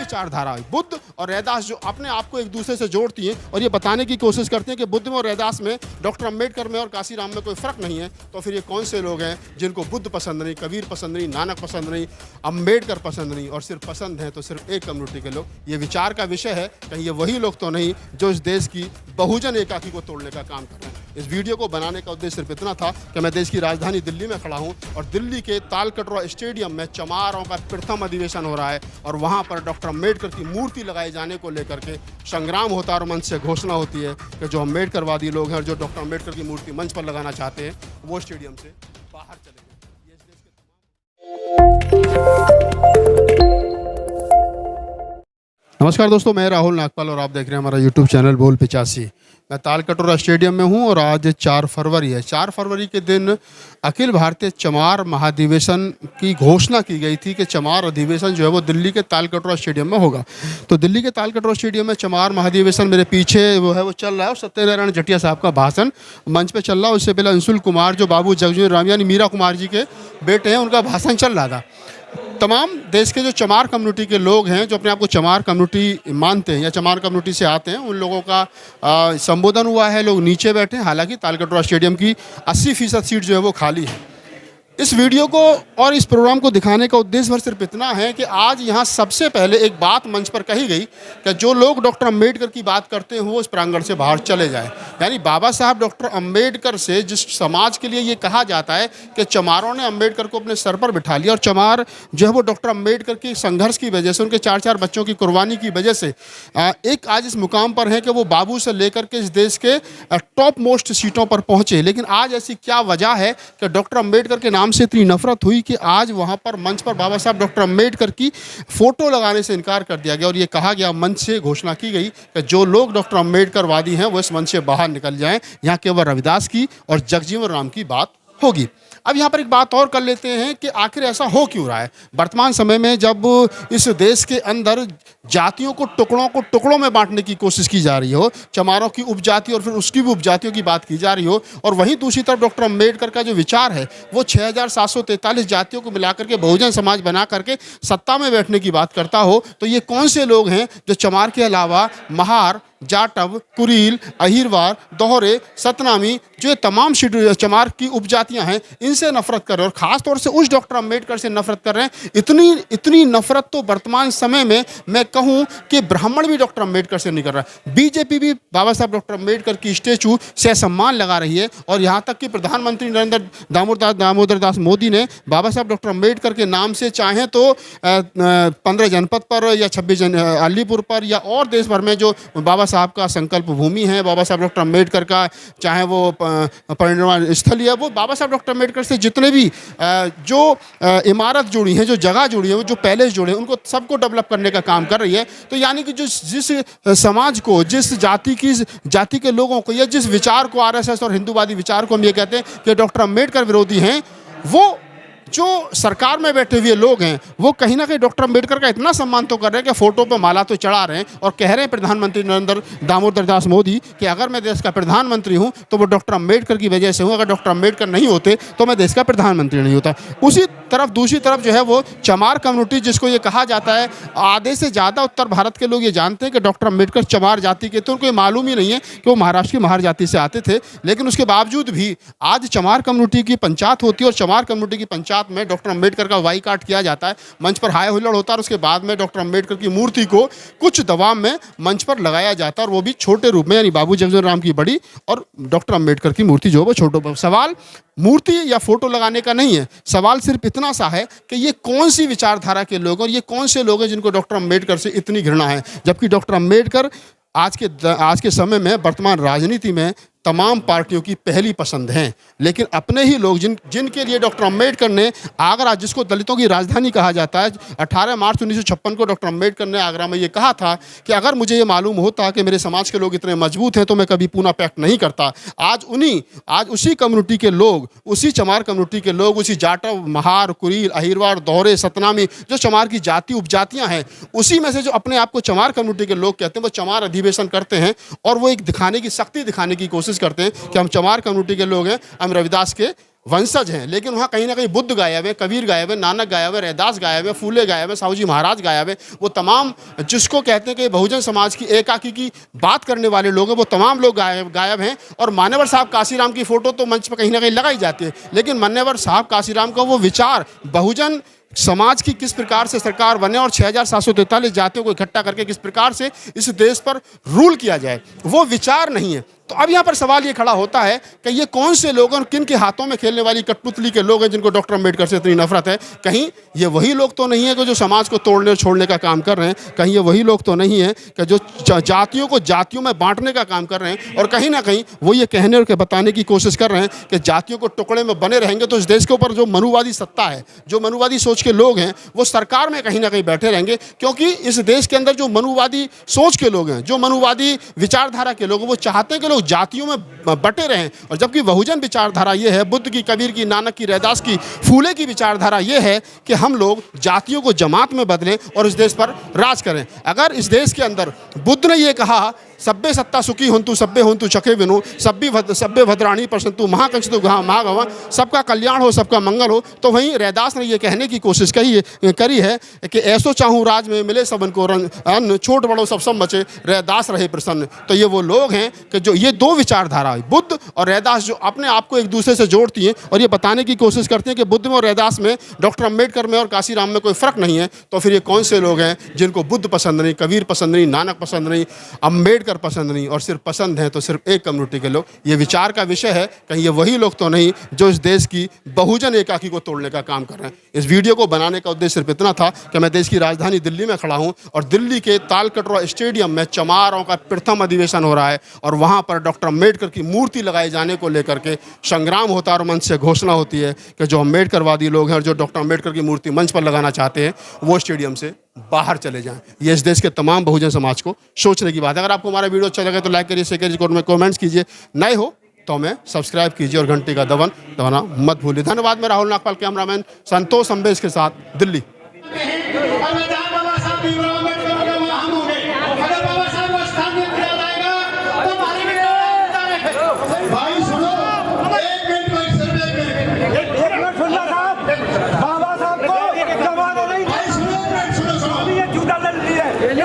विचारधारा बुद्ध और रैदास जो अपने आप को एक दूसरे से जोड़ती हैं और ये बताने की कोशिश करते हैं कि बुद्ध में और रैदास में, डॉक्टर अम्बेडकर में और काशीराम में कोई फ़र्क नहीं है, तो फिर ये कौन से लोग हैं जिनको बुद्ध पसंद नहीं, कबीर पसंद नहीं, नानक पसंद नहीं, अम्बेडकर पसंद नहीं, और सिर्फ पसंद हैं तो सिर्फ एक कम्युनिटी के लोग। ये विचार का विषय है, कहीं ये वही लोग तो नहीं जो इस देश की बहुजन एकाकी को तोड़ने का काम कर रहे हैं। इस वीडियो को बनाने का उद्देश्य सिर्फ इतना था कि मैं देश की राजधानी दिल्ली में खड़ा हूँ और दिल्ली के तालकटोरा स्टेडियम में चमारों का प्रथम अधिवेशन हो रहा है और वहाँ पर डॉक्टर अम्बेडकर की मूर्ति लगाए जाने को लेकर के संग्राम होता है और मंच से घोषणा होती है कि जो अम्बेडकरवादी लोग हैं और जो डॉक्टर अम्बेडकर की मूर्ति मंच पर लगाना चाहते हैं वो स्टेडियम से बाहर चले गए। ये इस देश के नमस्कार दोस्तों, मैं राहुल नागपाल और आप देख रहे हैं हमारा यूट्यूब चैनल बोल 85। मैं तालकटोरा स्टेडियम में हूं और आज 4 फरवरी है। 4 फरवरी के दिन अखिल भारतीय चमार महाधिवेशन की घोषणा की गई थी कि चमार अधिवेशन जो है वो दिल्ली के तालकटोरा स्टेडियम में होगा। तो दिल्ली के तालकटोरा स्टेडियम में चमार महाधिवेशन मेरे पीछे वो है वो चल रहा है और सत्यनारायण जटिया साहब का भाषण मंच पर चल रहा है। उससे पहले अंशुल कुमार जो बाबू जगजीवन राम यानी मीरा कुमार जी के बेटे हैं उनका भाषण चल रहा था। तमाम देश के जो चमार कम्युनिटी के लोग हैं जो अपने आप को चमार कम्युनिटी मानते हैं या चमार कम्युनिटी से आते हैं उन लोगों का संबोधन हुआ है। लोग नीचे बैठे हैं, हालांकि तालकटोरा स्टेडियम की 80% सीट जो है वो खाली है। इस वीडियो को और इस प्रोग्राम को दिखाने का उद्देश्य सिर्फ इतना है कि आज यहाँ सबसे पहले एक बात मंच पर कही गई कि जो लोग डॉक्टर अम्बेडकर की बात करते हैं वो इस प्रांगण से बाहर चले जाएं। यानी बाबा साहब डॉक्टर अम्बेडकर से जिस समाज के लिए ये कहा जाता है कि चमारों ने अम्बेडकर को अपने सर पर बिठा लिया और चमार जो है वो डॉक्टर अम्बेडकर के संघर्ष की वजह से, उनके 4 बच्चों की कुर्बानी की वजह से एक आज इस मुकाम पर है कि वो बाबू से लेकर के इस देश के टॉप मोस्ट सीटों पर पहुँचे। लेकिन आज ऐसी क्या वजह है कि डॉक्टर अम्बेडकर के नाम से इतनी नफरत हुई कि आज वहां पर मंच पर बाबा साहब डॉक्टर अम्बेडकर की फोटो लगाने से इनकार कर दिया गया और ये कहा गया, मंच से घोषणा की गई कि जो लोग डॉक्टर अम्बेडकरवादी हैं वो इस मंच से बाहर निकल जाएं, यहाँ केवल रविदास की और जगजीवन राम की बात होगी। अब यहाँ पर एक बात और कर लेते हैं कि आखिर ऐसा हो क्यों रहा है। वर्तमान समय में जब इस देश के अंदर जातियों को टुकड़ों में बांटने की कोशिश की जा रही हो, चमारों की उपजाति और फिर उसकी भी उपजातियों की बात की जा रही हो, और वहीं दूसरी तरफ डॉक्टर अम्बेडकर का जो विचार है वो 6743 जातियों को मिलाकर के बहुजन समाज बना करके सत्ता में बैठने की बात करता हो, तो ये कौन से लोग हैं जो चमार के अलावा महार, जाटव, कुरील, अहिरवार, दोहरे, सतनामी, जो ये तमाम चमार की उपजातियां हैं इनसे नफरत कर रहे हैं और ख़ास तौर से उस डॉक्टर अम्बेडकर से नफरत कर रहे हैं। इतनी नफरत तो वर्तमान समय में मैं कहूं कि ब्राह्मण भी डॉक्टर अम्बेडकर से नहीं कर रहा है। बीजेपी भी बाबा साहब डॉक्टर अम्बेडकर की स्टैचू से सम्मान लगा रही है और यहाँ तक कि प्रधानमंत्री नरेंद्र दामोदर दास मोदी ने बाबा साहब डॉक्टर अम्बेडकर के नाम से चाहें तो 15 जनपद पर या 26 अलीपुर पर या और देश भर में जो बाबा साहब का संकल्प भूमि है, बाबा साहब डॉक्टर अम्बेडकर का चाहे वो परिनिर्वाण स्थल है, वो बाबा साहब डॉक्टर अम्बेडकर से जितने भी जो इमारत जुड़ी है, जो जगह जुड़ी है, जो पैलेस जुड़े हैं, उनको सबको डेवलप करने का काम कर रही है। तो यानी कि जिस समाज को, जिस जाति के लोगों को या जिस विचार को आरएसएस और हिंदूवादी विचार को हम ये कहते हैं कि डॉक्टर अम्बेडकर विरोधी हैं, वो जो सरकार में बैठे हुए लोग हैं वो कहीं ना कहीं डॉक्टर अम्बेडकर का इतना सम्मान तो कर रहे हैं कि फोटो पे माला तो चढ़ा रहे हैं और कह रहे हैं प्रधानमंत्री नरेंद्र दामोदर दास मोदी कि अगर मैं देश का प्रधानमंत्री हूं तो वो डॉक्टर अम्बेडकर की वजह से हूं, अगर डॉक्टर अम्बेडकर नहीं होते तो मैं देश का प्रधानमंत्री नहीं होता। उसी तरफ दूसरी तरफ जो है वो चमार कम्युनिटी, जिसको ये कहा जाता है, आधे से ज़्यादा उत्तर भारत के लोग ये जानते हैं कि डॉक्टर अम्बेडकर चमार जाति के थे, उनको ये मालूम ही नहीं है कि वो महाराष्ट्र की महार जाति से आते थे। लेकिन उसके बावजूद भी आज चमार कम्युनिटी की पंचायत होती है और चमार कम्युनिटी की पंचायत में डॉक्टर अम्बेडकर का बाइकाट किया जाता है, मंच पर हाय हुल्लड़ होता है और उसके बाद में डॉक्टर अम्बेडकर की मूर्ति को कुछ दबाव में मंच पर लगाया जाता है और वो भी छोटे रूप में, यानी बाबू जगजीवन राम की बड़ी और डॉक्टर अम्बेडकर की मूर्ति जो है वो छोटो। सवाल मूर्ति या फोटो लगाने का नहीं है, सवाल सिर्फ इतना सा है कि ये कौन सी विचारधारा के लोग और ये कौन से लोग हैं जिनको डॉक्टर अम्बेडकर से इतनी घृणा है, जबकि डॉक्टर अम्बेडकर आज के समय में वर्तमान राजनीति में तमाम पार्टियों की पहली पसंद हैं, लेकिन अपने ही लोग जिनके लिए डॉक्टर अम्बेडकर ने आगरा, जिसको दलितों की राजधानी कहा जाता है, 18 मार्च 1956 को डॉक्टर अम्बेडकर ने आगरा में ये कहा था कि अगर मुझे ये मालूम होता कि मेरे समाज के लोग इतने मजबूत हैं तो मैं कभी पूना पैक्ट नहीं करता। आज उसी कम्युनिटी के लोग, उसी चमार कम्युनिटी के लोग, उसी जाटव, महार, कुरील, अहिरवाड़, दोहरे, सतनामी, जो चमार की जाति उपजातियाँ हैं, उसी में से जो अपने आप को चमार कम्युनिटी के लोग कहते हैं, वो चमार अधिवेशन करते हैं और वो एक दिखाने की, शक्ति दिखाने की कोशिश करते हैं कि हम चमार कम्युनिटी के लोग हैं, हम रविदास के वंशज हैं। लेकिन वहाँ कहीं ना कहीं बुद्ध गायब है, कबीर गायब है, नानक गायब है, रैदास गायब है, फूले गायब है, साहू जी महाराज गायब है। वो तमाम जिसको कहते हैं कि बहुजन समाज की एकाकी की बात करने वाले लोग हैं, वो तमाम लोग गायब हैं। और मान्यवर साहब काशीराम की फ़ोटो तो मंच पर कहीं ना कहीं लगाई जाती है, लेकिन मान्यवर साहब काशीराम का वो विचार, बहुजन समाज की किस प्रकार से सरकार बने और 6743 जातियों को इकट्ठा करके किस प्रकार से इस देश पर रूल किया जाए, वो विचार नहीं है। तो अब यहाँ पर सवाल ये खड़ा होता है कि ये कौन से लोग हैं, किन के हाथों में खेलने वाली कठपुतली के लोग हैं जिनको डॉक्टर अम्बेडकर से इतनी नफरत है। कहीं ये वही लोग तो नहीं है कि जो समाज को तोड़ने और छोड़ने का काम कर रहे हैं, कहीं ये वही लोग तो नहीं है कि जो जातियों को जातियों में बांटने का काम कर रहे हैं, और कहीं ना कहीं वो ये कहने और बताने की कोशिश कर रहे हैं कि जातियों को टुकड़े में बने रहेंगे तो इस देश के ऊपर जो मनुवादी सत्ता है, जो मनुवादी सोच के लोग हैं, वो सरकार में कहीं ना कहीं बैठे रहेंगे। क्योंकि इस देश के अंदर जो मनुवादी सोच के लोग हैं, जो मनुवादी विचारधारा के लोग हैं, वो चाहते हैं कि लोग जातियों में बटे रहें। और जबकि बहुजन विचारधारा ये है, बुद्ध की, कबीर की, नानक की, रैदास की, फूले की विचारधारा ये है कि हम लोग जातियों को जमात में बदलें और इस देश पर राज करें। अगर इस देश के अंदर बुद्ध ने ये कहा, सभ्य सत्ता सुखी हुंतु सभ्य हुंतु चखे विनु सभ्य भद्राणी प्रसंतु महाकंचतु महागवा, सबका कल्याण हो, सबका मंगल हो, तो वहीं रैदास ने ये कहने की कोशिश करी है कि ऐसो चाहूँ राज में मिले सबन को अन्न, छोट बड़ो सब बचे, रैदास रहे प्रसन्न। तो ये वो लोग हैं कि जो ये दो विचारधारा, बुद्ध और रैदास, जो अपने आप को एक दूसरे से जोड़ती हैं और ये बताने की कोशिश करते हैं कि बुद्ध में और रैदास में, डॉक्टर अम्बेडकर में और काशीराम में कोई फ़र्क नहीं है। तो फिर ये कौन से लोग हैं जिनको बुद्ध पसंद नहीं, कबीर पसंद नहीं, नानक पसंद नहीं, अम्बेडकर पसंद नहीं, और सिर्फ पसंद है तो सिर्फ एक कम्युनिटी के लोग। ये विचार का विषय है, कहीं ये वही लोग तो नहीं जो इस देश की बहुजन एकाकी को तोड़ने का काम कर रहे हैं। इस वीडियो को बनाने का उद्देश्य सिर्फ इतना था कि मैं देश की राजधानी दिल्ली में खड़ा हूं और दिल्ली के तालकटोरा स्टेडियम में चमारों का प्रथम अधिवेशन हो रहा है और वहां पर डॉक्टर अम्बेडकर की मूर्ति लगाए जाने को लेकर के संग्राम होता है और मंच से घोषणा होती है कि जो अम्बेडकरवादी लोग हैं और जो डॉक्टर अम्बेडकर की मूर्ति मंच पर लगाना चाहते हैं, वो स्टेडियम से बाहर चले जाएं। ये इस देश के तमाम बहुजन समाज को सोचने की बात है। अगर आपको हमारा वीडियो अच्छा लगे तो लाइक करिए, शेयर करिए, कमेंट्स कीजिए, नए हो तो हमें सब्सक्राइब कीजिए और घंटी का दबाना मत भूलिए। धन्यवाद। मैं राहुल नागपाल, कैमरामैन संतोष अम्बेश के साथ, दिल्ली। ये